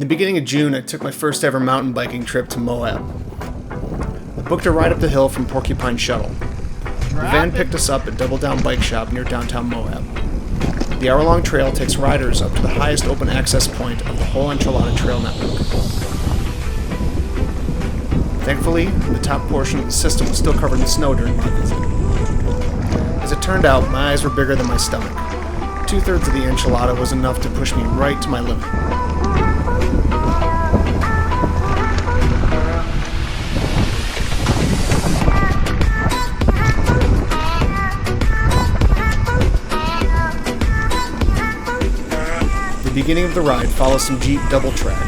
In the beginning of June, I took my first ever mountain biking trip to Moab. I booked a ride up the hill from Porcupine Shuttle. The van picked us up at Double Down Bike Shop near downtown Moab. The hour-long trail takes riders up to the highest open access point of the whole Enchilada Trail network. Thankfully, the top portion of the system was still covered in snow during my visit. As it turned out, my eyes were bigger than my stomach. 2/3 of the enchilada was enough to push me right to my limit. The beginning of the ride follows some Jeep double track.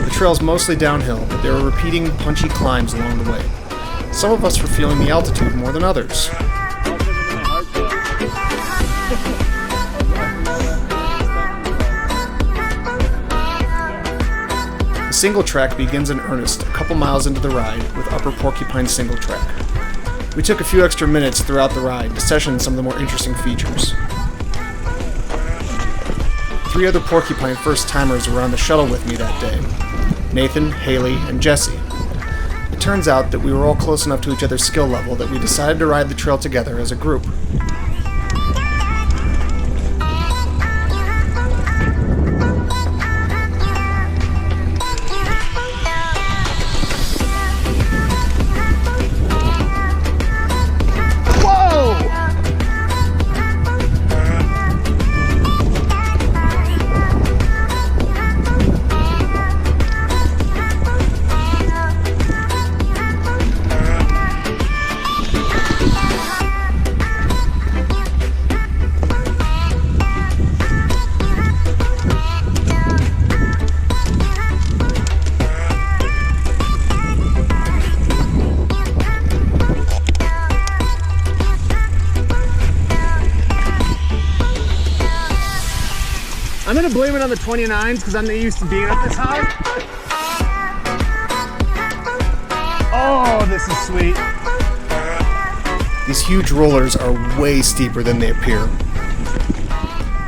The trail's mostly downhill, but there are repeating punchy climbs along the way. Some of us were feeling the altitude more than others. The single track begins in earnest a couple miles into the ride with Upper Porcupine single track. We took a few extra minutes throughout the ride to session some of the more interesting features. 3 other Porcupine first-timers were on the shuttle with me that day: Nathan, Haley, and Jesse. It turns out that we were all close enough to each other's skill level that we decided to ride the trail together as a group. I'm gonna blame it on the 29s because I'm not used to being up this high. Oh, this is sweet. These huge rollers are way steeper than they appear.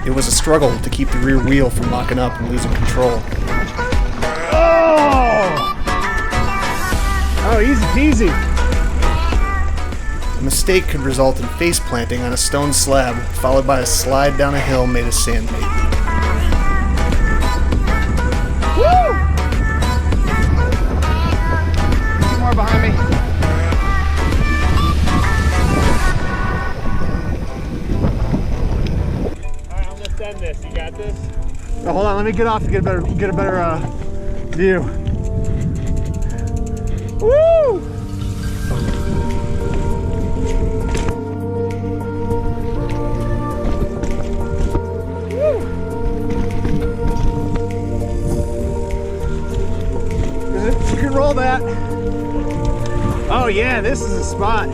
It was a struggle to keep the rear wheel from locking up and losing control. Oh, easy peasy. A mistake could result in face planting on a stone slab, followed by a slide down a hill made of sandbait. Behind me. Alright, I'm gonna send this. You got this? Oh, hold on, let me get off to get a better view. Woo! You can roll that. Oh yeah, this is a spot.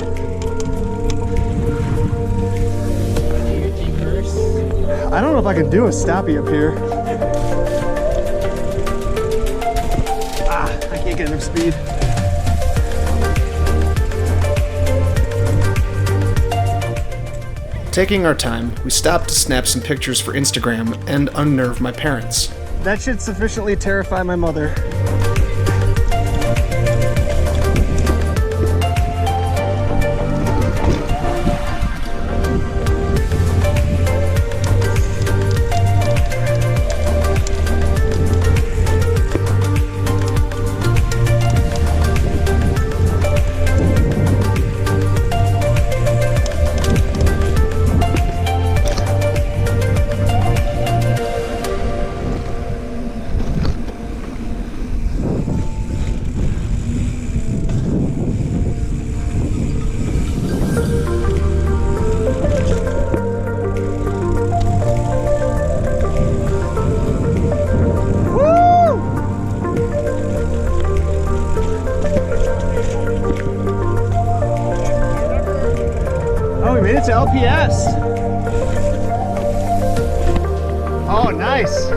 I don't know if I can do a stoppie up here. I can't get enough speed. Taking our time, we stopped to snap some pictures for Instagram and unnerve my parents. That should sufficiently terrify my mother. We made it to LPS. Oh, nice.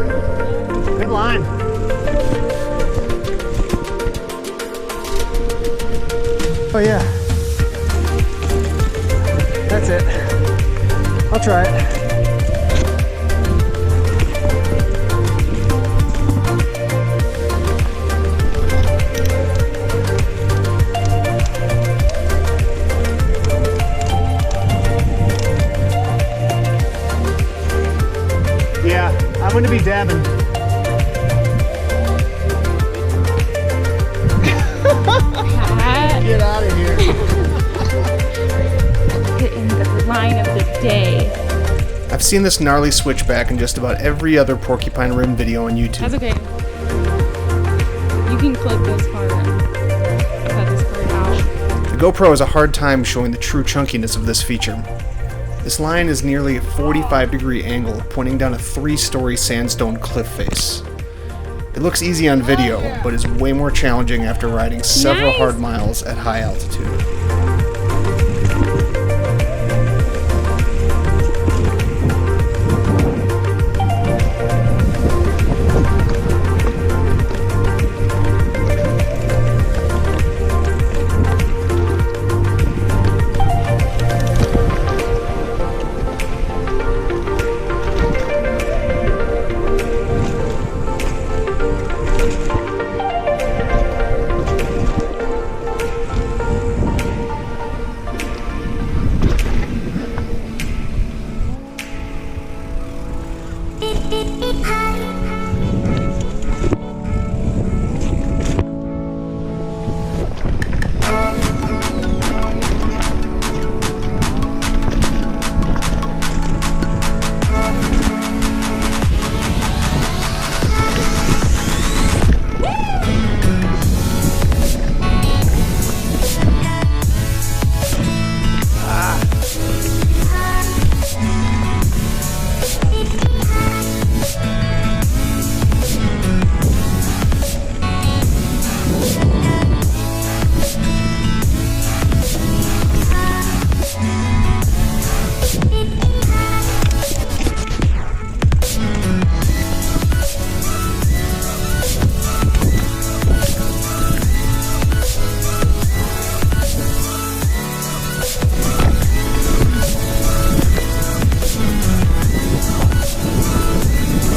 Good line. Oh yeah. That's it. I'll try it. Yeah, I'm gonna be dabbing. Get out of here. Get in the line of the day. I've seen this gnarly switchback in just about every other Porcupine Rim video on YouTube. That's okay. You can clip this part in. Cut this part out. The GoPro has a hard time showing the true chunkiness of this feature. This line is nearly a 45-degree angle, pointing down a 3-story sandstone cliff face. It looks easy on video, but is way more challenging after riding several hard miles at high altitude.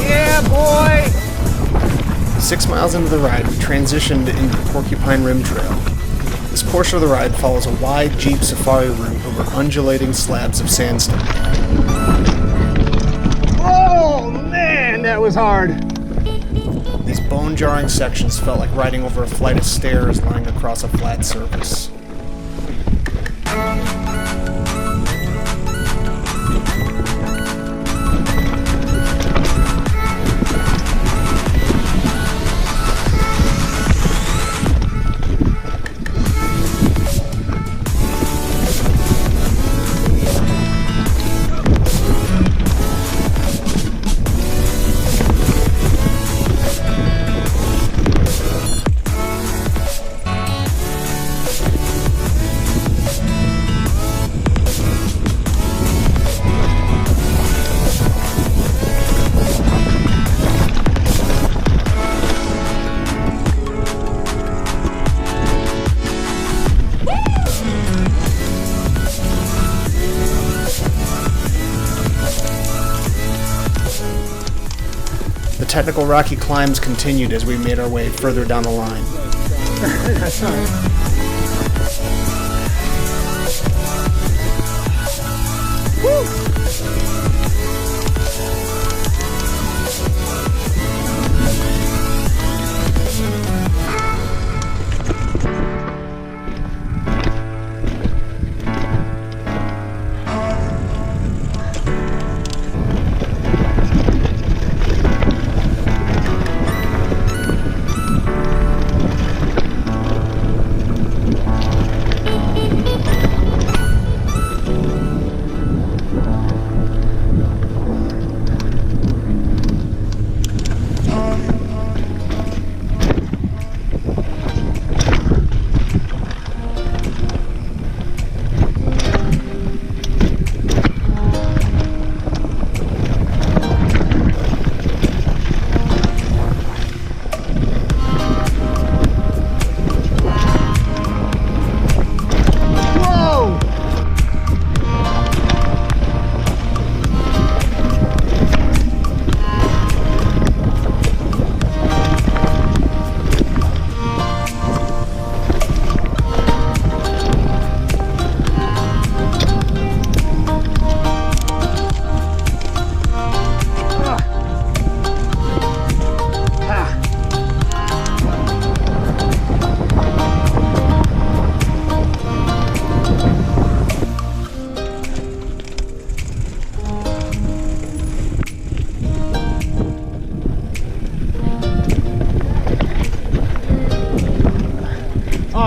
Yeah, boy! 6 miles into the ride, we transitioned into the Porcupine Rim Trail. This portion of the ride follows a wide Jeep safari route over undulating slabs of sandstone. Oh, man, that was hard. These bone-jarring sections felt like riding over a flight of stairs lying across a flat surface. The technical rocky climbs continued as we made our way further down the line. That's all right.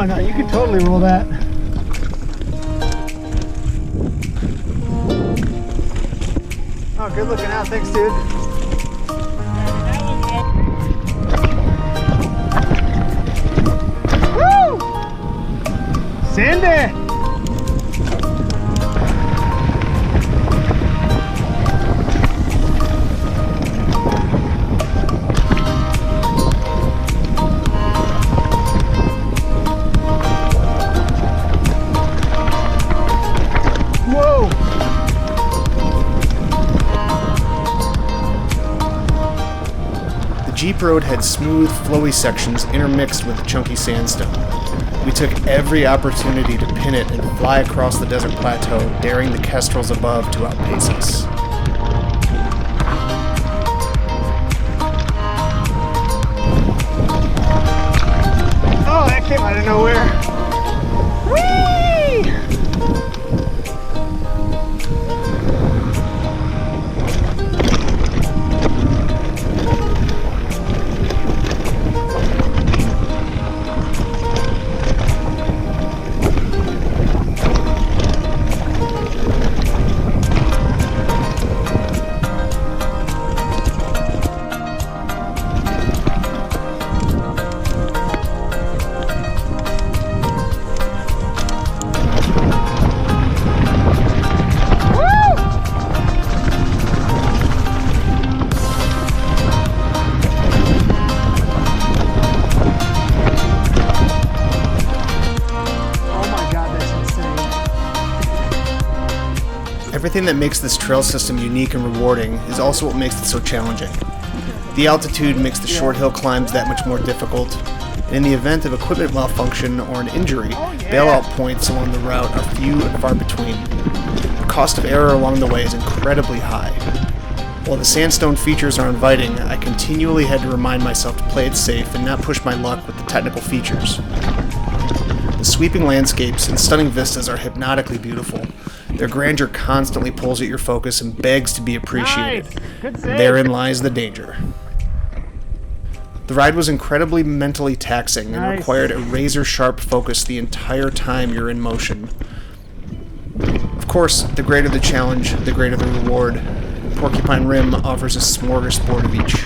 no, you can totally roll that. Oh, good looking out. Thanks, dude. Woo! Sandy! Jeep road had smooth, flowy sections intermixed with the chunky sandstone. We took every opportunity to pin it and fly across the desert plateau, daring the kestrels above to outpace us. Oh, that came out of nowhere. Whee! Everything that makes this trail system unique and rewarding is also what makes it so challenging. The altitude makes the short hill climbs that much more difficult, and in the event of equipment malfunction or an injury, bailout points along the route are few and far between. The cost of error along the way is incredibly high. While the sandstone features are inviting, I continually had to remind myself to play it safe and not push my luck with the technical features. The sweeping landscapes and stunning vistas are hypnotically beautiful. Their grandeur constantly pulls at your focus and begs to be appreciated. Nice. Good save. Therein lies the danger. The ride was incredibly mentally taxing and Nice. required a razor-sharp focus the entire time you're in motion. Of course, the greater the challenge, the greater the reward. Porcupine Rim offers a smorgasbord of each.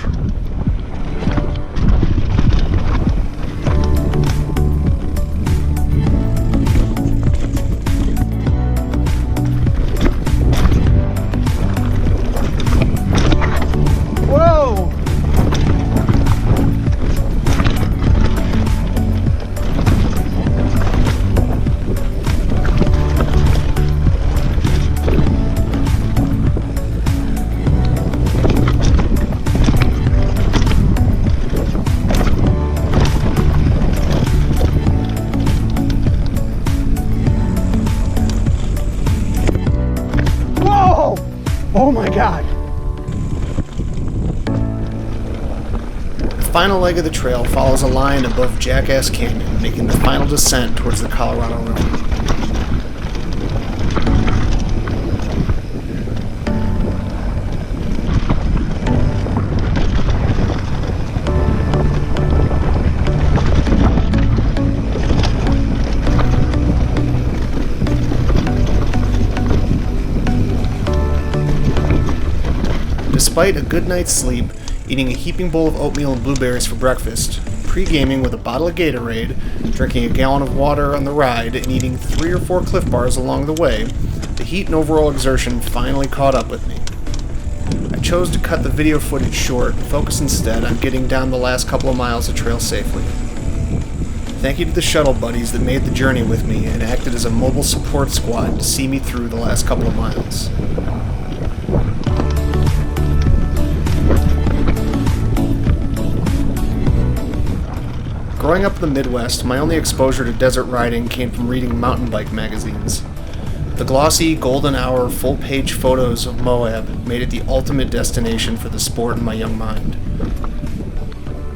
Oh my God. The final leg of the trail follows a line above Jackass Canyon, making the final descent towards the Colorado River. Despite a good night's sleep, eating a heaping bowl of oatmeal and blueberries for breakfast, pre-gaming with a bottle of Gatorade, drinking a gallon of water on the ride, and eating 3 or 4 Cliff Bars along the way, the heat and overall exertion finally caught up with me. I chose to cut the video footage short and focus instead on getting down the last couple of miles of trail safely. Thank you to the shuttle buddies that made the journey with me and acted as a mobile support squad to see me through the last couple of miles. Growing up in the Midwest, my only exposure to desert riding came from reading mountain bike magazines. The glossy, golden hour, full-page photos of Moab made it the ultimate destination for the sport in my young mind.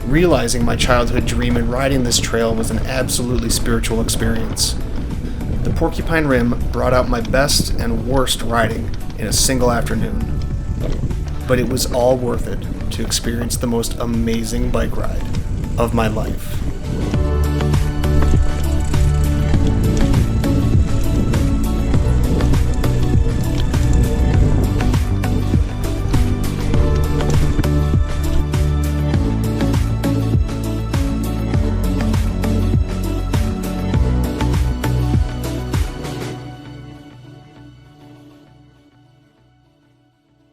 Realizing my childhood dream in riding this trail was an absolutely spiritual experience. The Porcupine Rim brought out my best and worst riding in a single afternoon. But it was all worth it to experience the most amazing bike ride of my life.